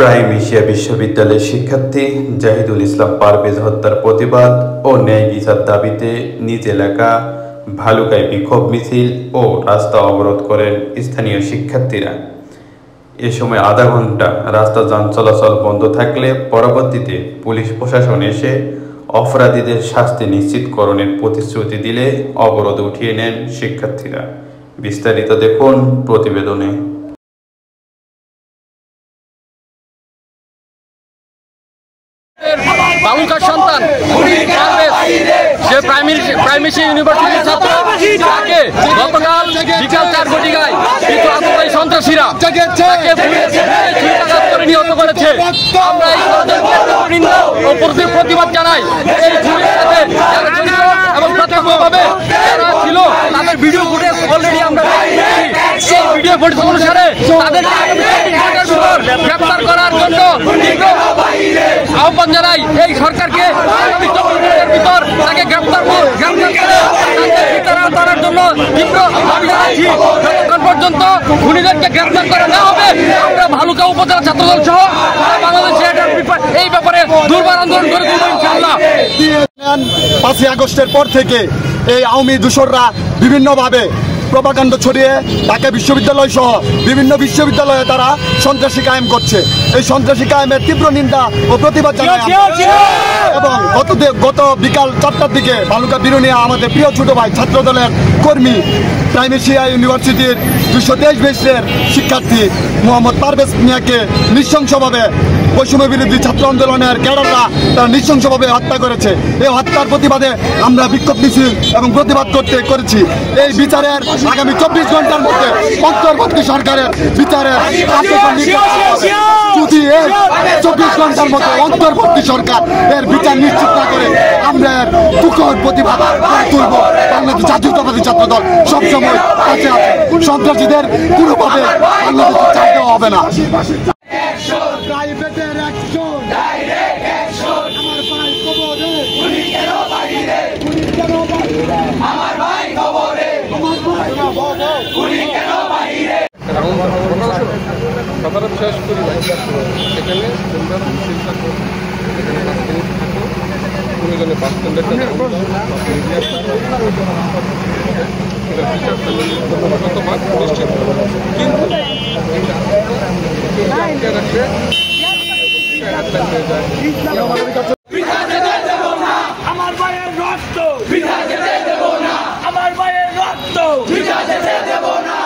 Prime Asia বিশ্ববিদ্যালয়ের শিক্ষার্থী জাহিদুল ইসলাম পারভেজ হত্যার প্রতিবাদ ও ন্যায় বিচার দাবিতে নিজ এলাকা ভালুকায় বিক্ষোভ মিছিল ও রাস্তা অবরোধ করেন স্থানীয় শিক্ষার্থীরা। এ সময় আধা ঘন্টা রাস্তা যান চলাচল বন্ধ থাকলে পরবর্তীতে পুলিশ প্রশাসন এসে অপরাধীদের শাস্তি নিশ্চিতকরণের প্রতিশ্রুতি দিলে অবরোধ উঠিয়ে নেন শিক্ষার্থীরা। বিস্তারিত দেখুন প্রতিবেদনে। বালুকার সন্তান সে প্রাইম এশিয়া ইউনিভার্সিটির ছাত্র, তাকে গতকাল বিকাল 4 ঘটিকায় কিছু আততায়ী সন্ত্রাসীরা তাকে ছুরিকাঘাত করে নিহত করেছে। আমরা এই প্রতিবাদ জানাই। এই ছুরির সাথে যারা জড়িত এবং প্রত্যক্ষভাবে যারা ছিল তাদের ভিডিও ফুটেজ অলরেডি আমরা পেয়েছি। এই ভিডিও ফুটেজ অনুসারে তাদের গ্রেপ্তার করার জন্য আহ্বান জানাই। এই সরকারকে আগামী 24 ঘন্টার ভিতর তাকে গ্রেপ্তার করে তার জন্য তীব্র দাবি জানাচ্ছি। যতক্ষণ পর্যন্ত খুনিদেরকে গ্রেপ্তার করা না হবে, আমরা ভালুকা উপজেলা ছাত্রদল সহ বাংলাদেশে এই ব্যাপারে দুর্বার আন্দোলন করে তুলব ইনশাআল্লাহ। 5ই আগস্টের পর থেকে এই আওয়ামী দূষররা বিভিন্নভাবে প্রপাগান্ডা ছড়িয়ে ঢাকা বিশ্ববিদ্যালয় সহ বিভিন্ন বিশ্ববিদ্যালয়ে তারা সন্ত্রাসী কায়েম করছে। এই সন্ত্রাসী কায়েমের তীব্র নিন্দা ও প্রতিবাদ জানাই। এবং গত বিকাল 4টার দিকে ভালুকা বিরুনিয়া আমাদের প্রিয় ছোট ভাই ছাত্রদলের কর্মী প্রাইম এশিয়া ইউনিভার্সিটির 223 ব্যাচের শিক্ষার্থী মোহাম্মদ পারভেজ মিয়াকে নৃশংসভাবে বৈষম্য বিরোধী ছাত্র আন্দোলনের ক্যাডাররা তারা নৃশংসভাবে হত্যা করেছে। এই হত্যার প্রতিবাদে আমরা বিক্ষোভ মিছিল এবং প্রতিবাদ করেছি। এই বিচারের আগামী 24 ঘন্টার মধ্যে অন্তর্বর্তী সরকারের বিচারের যদি 24 ঘন্টার মধ্যে অন্তর্বর্তী সরকার এর বিচার নিশ্চিত না করে আমরা তুখর প্রতিবাদ তুলব। বাংলাদেশ জাতীয়তাবাদী ছাত্রদল সবসময় কাছে আছে। সন্ত্রাসীদের কোনোভাবে বাংলাদেশে ছাড় দেওয়া হবে না। প্রাইভেটের অ্যাকশন, ডাইরেক্ট অ্যাকশন, আমার ভাই কবরে, গুলি কেন বাইরে, গুলি কেন বাইরে, আমার ভাই কবরে, আমার ভাই কবরে, গুলি কেন বাইরে। কথাটা শেষ করি ভাই। এখানে তোমরা চিন্তা করো, এখানে প্রয়োজনে বাস স্ট্যান্ডের আমার ভাইয়ের রক্ত বিনা যেতে দেব না, আমার ভাইয়ের রক্ত বিনা যেতে দেব না।